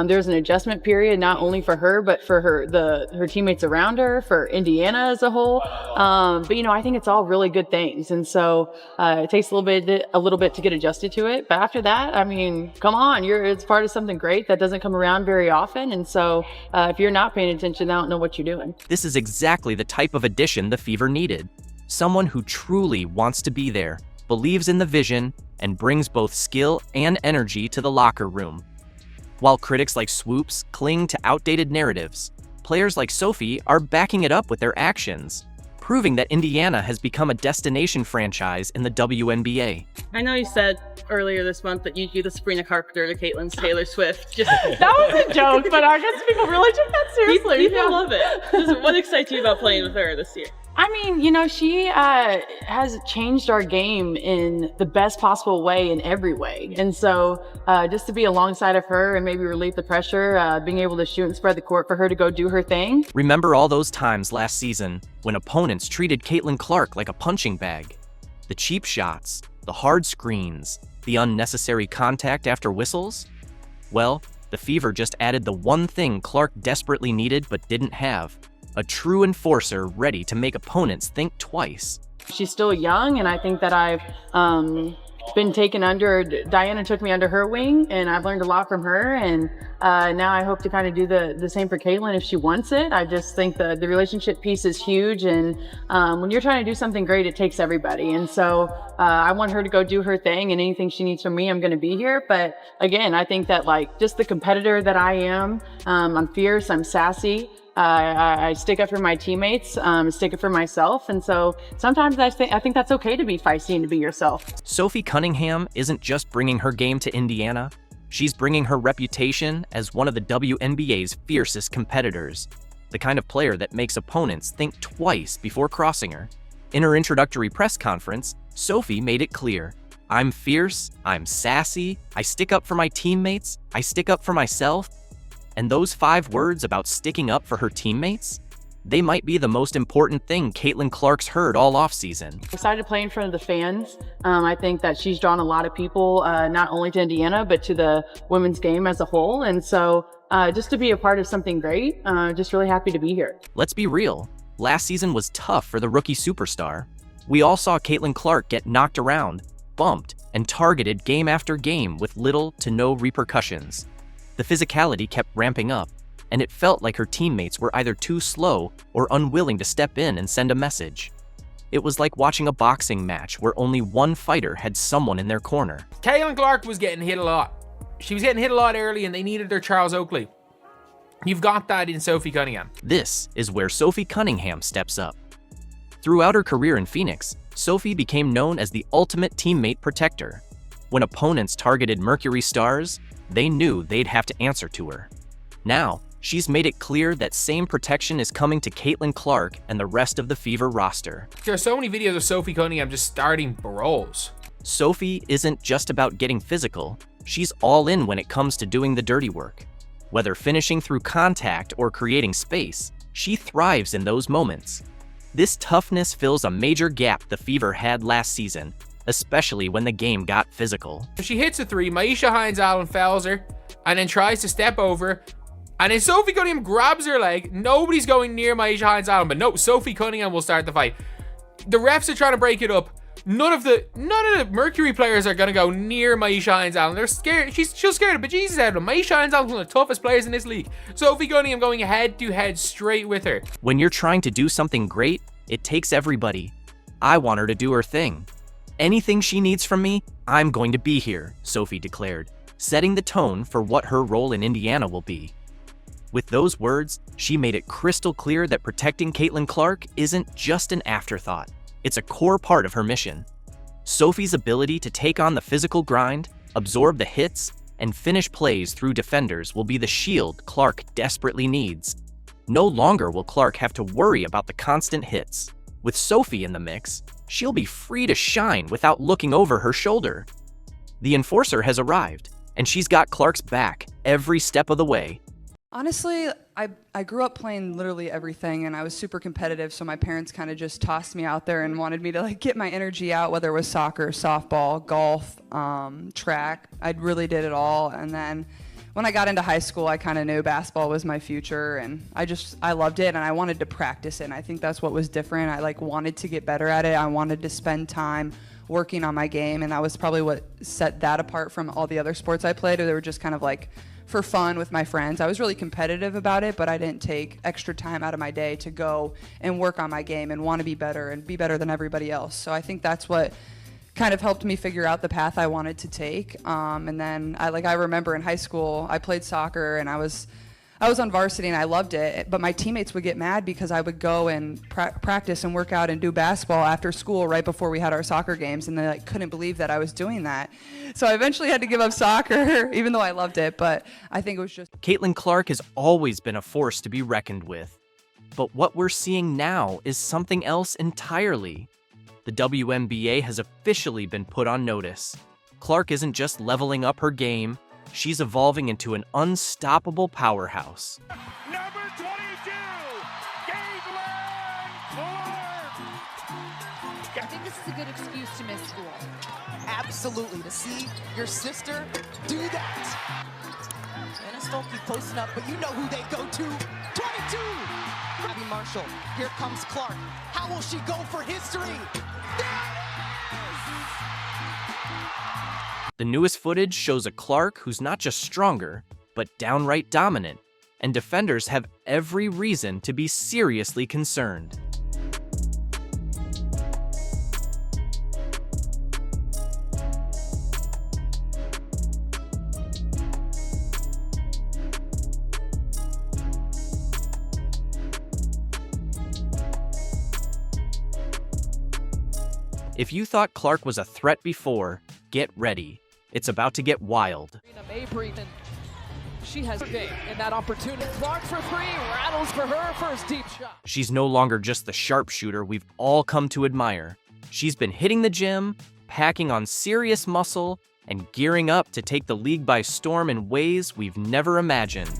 O: there's an adjustment period not only for her, but for her teammates around her, for Indiana as a whole. But I think it's all really good things, and so it takes a little bit to get adjusted to it. But after that, I mean, come on, it's part of something great that doesn't come around very often, and so if you're not paying attention, I don't know what you're doing.
B: This is exactly the type of addition the Fever needed. Someone who truly wants to be there, believes in the vision, and brings both skill and energy to the locker room. While critics like Swoops cling to outdated narratives, players like Sophie are backing it up with their actions, proving that Indiana has become a destination franchise in the WNBA.
Q: I know you said earlier this month that you'd be the Sabrina Carpenter to Caitlin's Taylor Swift.
O: That was a joke, but I guess people really took that seriously.
Q: People love it. What excites you about playing with her this year?
O: I mean, she has changed our game in the best possible way in every way. And so just to be alongside of her and maybe relieve the pressure, being able to shoot and spread the court for her to go do her thing.
B: Remember all those times last season when opponents treated Caitlin Clark like a punching bag? The cheap shots, the hard screens, the unnecessary contact after whistles? Well, the Fever just added the one thing Clark desperately needed but didn't have. A true enforcer ready to make opponents think twice.
O: She's still young, and I think that I've been taken under, Diana took me under her wing, and I've learned a lot from her, and now I hope to kind of do the same for Caitlin if she wants it. I just think the relationship piece is huge, and when you're trying to do something great, it takes everybody, and so I want her to go do her thing, and anything she needs from me, I'm going to be here. But again, I think that just the competitor that I am, I'm fierce, I'm sassy. I stick up for my teammates, stick up for myself, and so sometimes I think that's okay to be feisty and to be yourself.
B: Sophie Cunningham isn't just bringing her game to Indiana, she's bringing her reputation as one of the WNBA's fiercest competitors, the kind of player that makes opponents think twice before crossing her. In her introductory press conference, Sophie made it clear, "I'm fierce, I'm sassy, I stick up for my teammates, I stick up for myself." And those 5 words about sticking up for her teammates? They might be the most important thing Caitlin Clark's heard all offseason.
O: I'm excited to play in front of the fans. I think that she's drawn a lot of people, not only to Indiana, but to the women's game as a whole. And so just to be a part of something great, just really happy to be here.
B: Let's be real. Last season was tough for the rookie superstar. We all saw Caitlin Clark get knocked around, bumped, and targeted game after game with little to no repercussions. The physicality kept ramping up, and it felt like her teammates were either too slow or unwilling to step in and send a message. It was like watching a boxing match where only one fighter had someone in their corner.
A: Caitlin Clark was getting hit a lot. She was getting hit a lot early, and they needed their Charles Oakley. You've got that in Sophie Cunningham.
B: This is where Sophie Cunningham steps up. Throughout her career in Phoenix, Sophie became known as the ultimate teammate protector. When opponents targeted Mercury stars, they knew they'd have to answer to her. Now, she's made it clear that same protection is coming to Caitlin Clark and the rest of the Fever roster.
A: There are so many videos of Sophie Cunningham just starting brawls.
B: Sophie isn't just about getting physical, she's all in when it comes to doing the dirty work. Whether finishing through contact or creating space, she thrives in those moments. This toughness fills a major gap the Fever had last season, especially when the game got physical.
A: She hits a 3, Maisha Hines-Allen fouls her, and then tries to step over, and then Sophie Cunningham grabs her leg. Nobody's going near Maisha Hines-Allen, but no, Sophie Cunningham will start the fight. The refs are trying to break it up. None of the Mercury players are going to go near Maisha Hines-Allen. They're scared. She's scared the bejesus out of them. Maisha Hines-Allen's one of the toughest players in this league. Sophie Cunningham going head to head straight with her.
B: When you're trying to do something great, it takes everybody. I want her to do her thing. Anything she needs from me, I'm going to be here, Sophie declared, setting the tone for what her role in Indiana will be. With those words, she made it crystal clear that protecting Caitlin Clark isn't just an afterthought. It's a core part of her mission. Sophie's ability to take on the physical grind, absorb the hits, and finish plays through defenders will be the shield Clark desperately needs. No longer will Clark have to worry about the constant hits. With Sophie in the mix, she'll be free to shine without looking over her shoulder. The enforcer has arrived, and she's got Clark's back every step of the way.
J: Honestly, I grew up playing literally everything, and I was super competitive, so my parents kind of just tossed me out there and wanted me to like get my energy out, whether it was soccer, softball, golf, track. I really did it all. And then when I got into high school, I kind of knew basketball was my future, and I loved it, and I wanted to practice it. And I think that's what was different. I wanted to get better at it. I wanted to spend time working on my game, and that was probably what set that apart from all the other sports I played. They were just kind of like for fun with my friends. I was really competitive about it, but I didn't take extra time out of my day to go and work on my game and want to be better and be better than everybody else. So I think that's what kind of helped me figure out the path I wanted to take. And then I remember in high school, I played soccer and I was on varsity and I loved it, but my teammates would get mad because I would go and practice and work out and do basketball after school right before we had our soccer games, and they couldn't believe that I was doing that. So I eventually had to give up soccer, even though I loved it, but I think it was just...
B: Caitlin Clark has always been a force to be reckoned with. But what we're seeing now is something else entirely. The WNBA has officially been put on notice. Clark isn't just leveling up her game, she's evolving into an unstoppable powerhouse.
G: Number 22,
F: I think this is a good excuse to miss school. Absolutely, to see your sister do that. And still keep posting up, but you know who they go to. 22! Abby Marshall, here comes Clark. How will she go for history?
B: The newest footage shows a Clark who's not just stronger, but downright dominant, and defenders have every reason to be seriously concerned. If you thought Clark was a threat before, get ready. It's about to get wild.
F: She has big in that opportunity. Clark for three, rattles for her first deep shot.
B: She's no longer just the sharpshooter we've all come to admire. She's been hitting the gym, packing on serious muscle, and gearing up to take the league by storm in ways we've never imagined.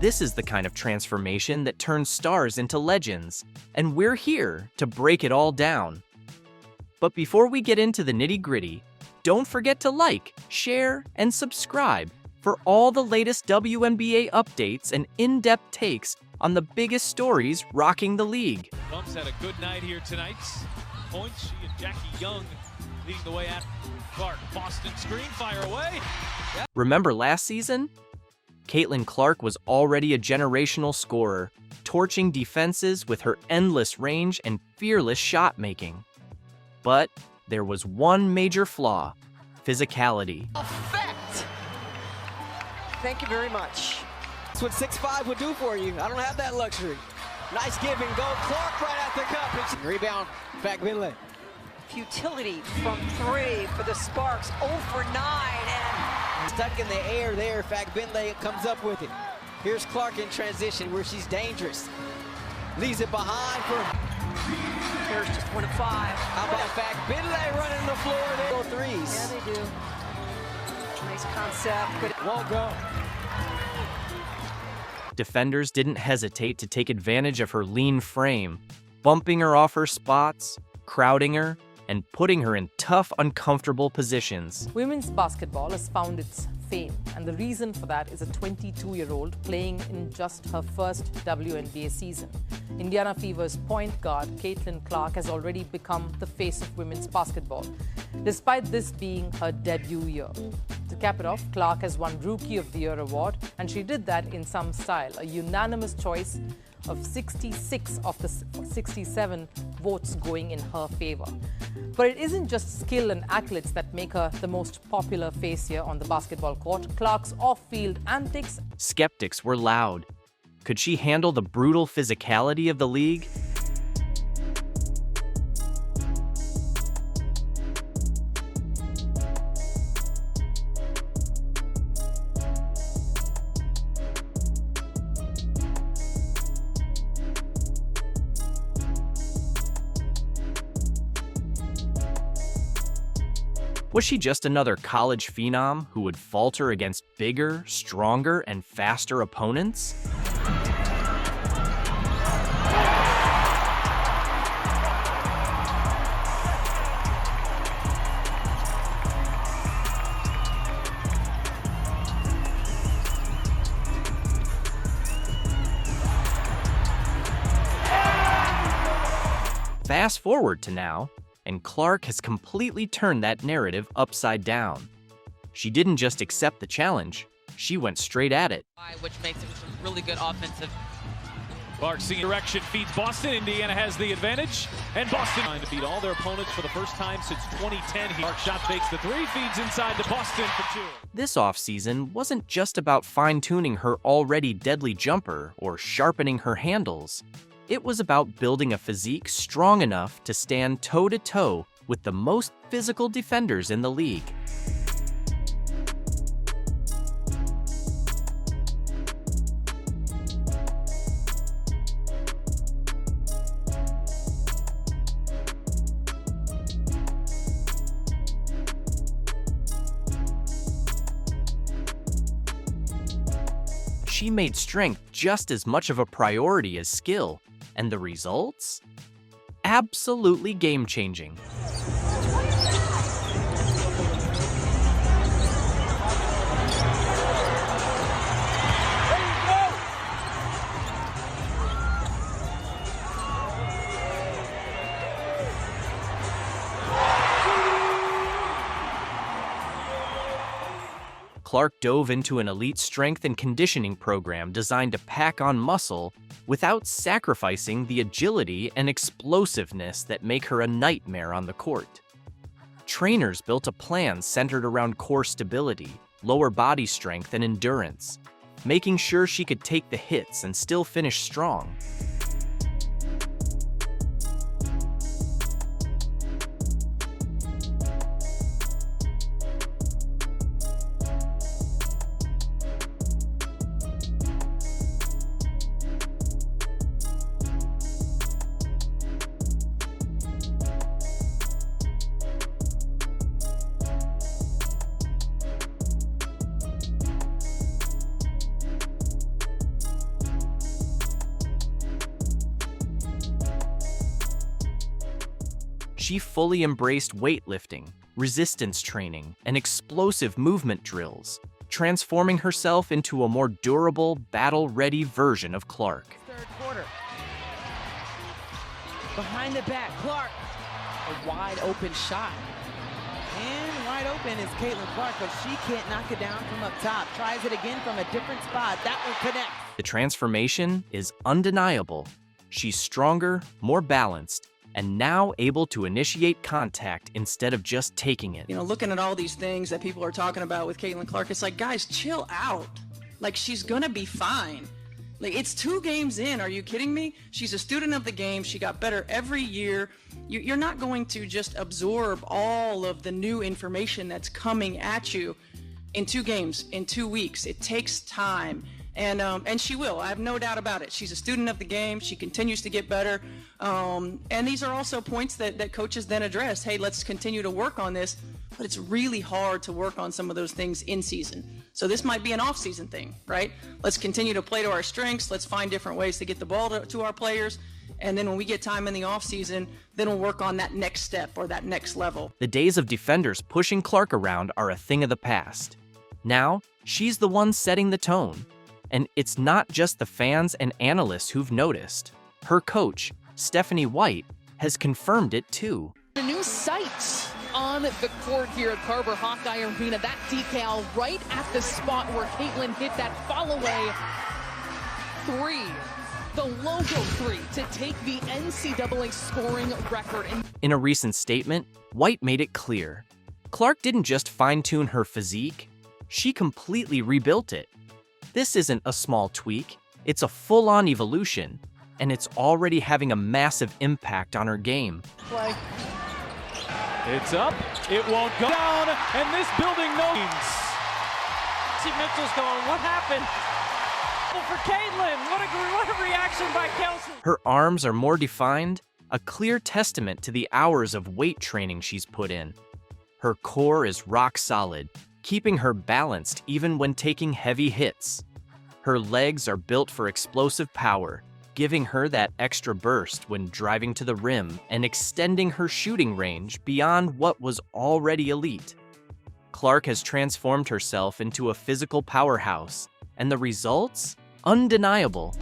B: This is the kind of transformation that turns stars into legends, and we're here to break it all down. But before we get into the nitty-gritty, don't forget to like, share, and subscribe for all the latest WNBA updates and in-depth takes on the biggest stories rocking the league.
K: Pumps had a good night here tonight. Points, she and Jackie Young leading the way at Clark. Boston screen, fire away. Yep.
B: Remember last season? Caitlin Clark was already a generational scorer, torching defenses with her endless range and fearless shot making. But there was one major flaw: physicality.
H: Effect! Thank you very much. That's what 6'5" would do for you. I don't have that luxury. Nice give and go. Clark right at the cup. Rebound, back Vinley. Futility from three for the Sparks. 0 for 9 and stuck in the air there. Finlay comes up with it. Here's Clark in transition where she's dangerous. Leaves it behind for...
F: Here's just 1 of 5.
H: How about Finlay running the floor there? Go threes.
F: Yeah, they do. Nice concept, but it
H: won't go.
B: Defenders didn't hesitate to take advantage of her lean frame, bumping her off her spots, crowding her, and putting her in tough, uncomfortable positions.
R: Women's basketball has found its fame. And the reason for that is a 22-year-old playing in just her first WNBA season. Indiana Fever's point guard, Caitlin Clark, has already become the face of women's basketball, despite this being her debut year. To cap it off, Clark has won Rookie of the Year award, and she did that in some style, a unanimous choice of 66 of the 67 votes going in her favor. But it isn't just skill and accolades that make her the most popular face here on the basketball court. Clark's off-field antics.
B: Skeptics were loud. Could she handle the brutal physicality of the league? Was she just another college phenom who would falter against bigger, stronger, and faster opponents? Fast forward to now, and Clark has completely turned that narrative upside down. She didn't just accept the challenge, she went straight at it.
S: Which makes it some really good offensive.
K: Clark seeing direction, feeds Boston. Indiana has the advantage, and Boston trying to beat all their opponents for the first time since 2010. Clark shot fakes the three, feeds inside to Boston for two.
B: This offseason wasn't just about fine-tuning her already deadly jumper or sharpening her handles. It was about building a physique strong enough to stand toe-to-toe with the most physical defenders in the league. She made strength just as much of a priority as skill. And the results? Absolutely game-changing. Clark dove into an elite strength and conditioning program designed to pack on muscle without sacrificing the agility and explosiveness that make her a nightmare on the court. Trainers built a plan centered around core stability, lower body strength, and endurance, making sure she could take the hits and still finish strong. She fully embraced weightlifting, resistance training, and explosive movement drills, transforming herself into a more durable, battle-ready version of Clark.
H: Third quarter. Behind the back, Clark. A wide open shot. And wide open is Caitlin Clark, but she can't knock it down from up top. Tries it again from a different spot. That one connects.
B: The transformation is undeniable. She's stronger, more balanced, and now able to initiate contact instead of just taking it.
T: You know, looking at all these things that people are talking about with Caitlin Clark, it's like, guys, chill out. Like, she's gonna be fine. Like, it's 2 games in, are you kidding me? She's a student of the game, she got better every year. You're not going to just absorb all of the new information that's coming at you in 2 games, in 2 weeks. It takes time. And she will, I have no doubt about it. She's a student of the game, she continues to get better. And these are also points that coaches then address. Hey, let's continue to work on this, but it's really hard to work on some of those things in season. So this might be an off-season thing, right? Let's continue to play to our strengths, let's find different ways to get the ball to our players, and then when we get time in the off-season, then we'll work on that next step or that next level.
B: The days of defenders pushing Clark around are a thing of the past. Now, she's the one setting the tone. And it's not just the fans and analysts who've noticed. Her coach, Stephanie White, has confirmed it too.
U: A new sight on the court here at Carver Hawkeye Arena. That decal right at the spot where Caitlin hit that follow-away three. The logo three to take the NCAA scoring record.
B: In a recent statement, White made it clear. Clark didn't just fine-tune her physique, she completely rebuilt it. This isn't a small tweak, it's a full-on evolution, and it's already having a massive impact on her game.
K: Play. It's up, it won't go down, and this building knows.
H: See Mitchell's going, what happened? For Caitlin, what a reaction by Kelsey.
B: Her arms are more defined, a clear testament to the hours of weight training she's put in. Her core is rock solid, keeping her balanced even when taking heavy hits. Her legs are built for explosive power, giving her that extra burst when driving to the rim and extending her shooting range beyond what was already elite. Clark has transformed herself into a physical powerhouse, and the results? Undeniable.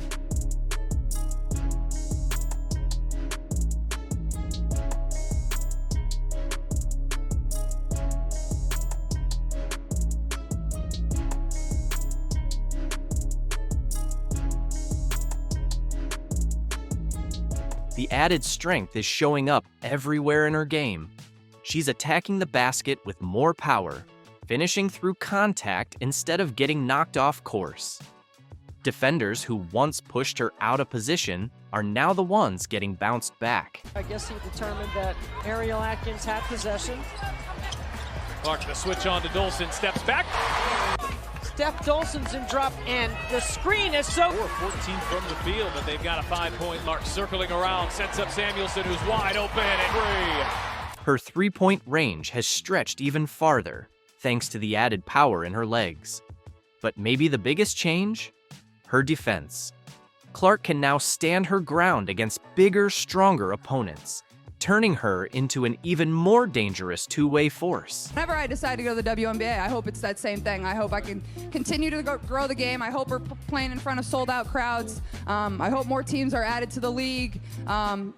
B: The added strength is showing up everywhere in her game. She's attacking the basket with more power, finishing through contact instead of getting knocked off course. Defenders who once pushed her out of position are now the ones getting bounced back.
H: I guess he determined that Ariel Atkins had possession.
K: Clark the switch on to Dolson, steps back.
H: Steph Dolson's in drop, and the screen is so...
K: 4-14 from the field, but they've got a 5-point mark circling around. Sets up Samuelson, who's wide open at three.
B: Her three-point range has stretched even farther, thanks to the added power in her legs. But maybe the biggest change? Her defense. Clark can now stand her ground against bigger, stronger opponents, turning her into an even more dangerous two-way force.
J: Whenever I decide to go to the WNBA, I hope it's that same thing. I hope I can continue to grow the game. I hope we're playing in front of sold-out crowds. I hope more teams are added to the league.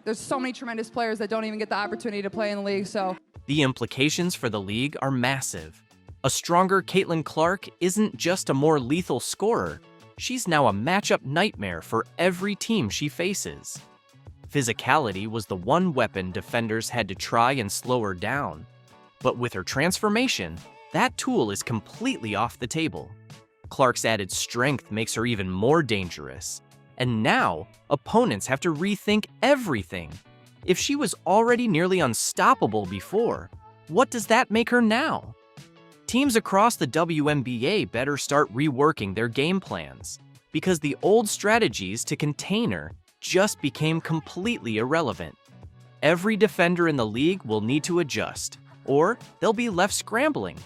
J: There's so many tremendous players that don't even get the opportunity to play in the league. So
B: the implications for the league are massive. A stronger Caitlin Clark isn't just a more lethal scorer. She's now a matchup nightmare for every team she faces. Physicality was the one weapon defenders had to try and slow her down. But with her transformation, that tool is completely off the table. Clark's added strength makes her even more dangerous. And now, opponents have to rethink everything. If she was already nearly unstoppable before, what does that make her now? Teams across the WNBA better start reworking their game plans, because the old strategies to contain her just became completely irrelevant. Every defender in the league will need to adjust, or they'll be left scrambling.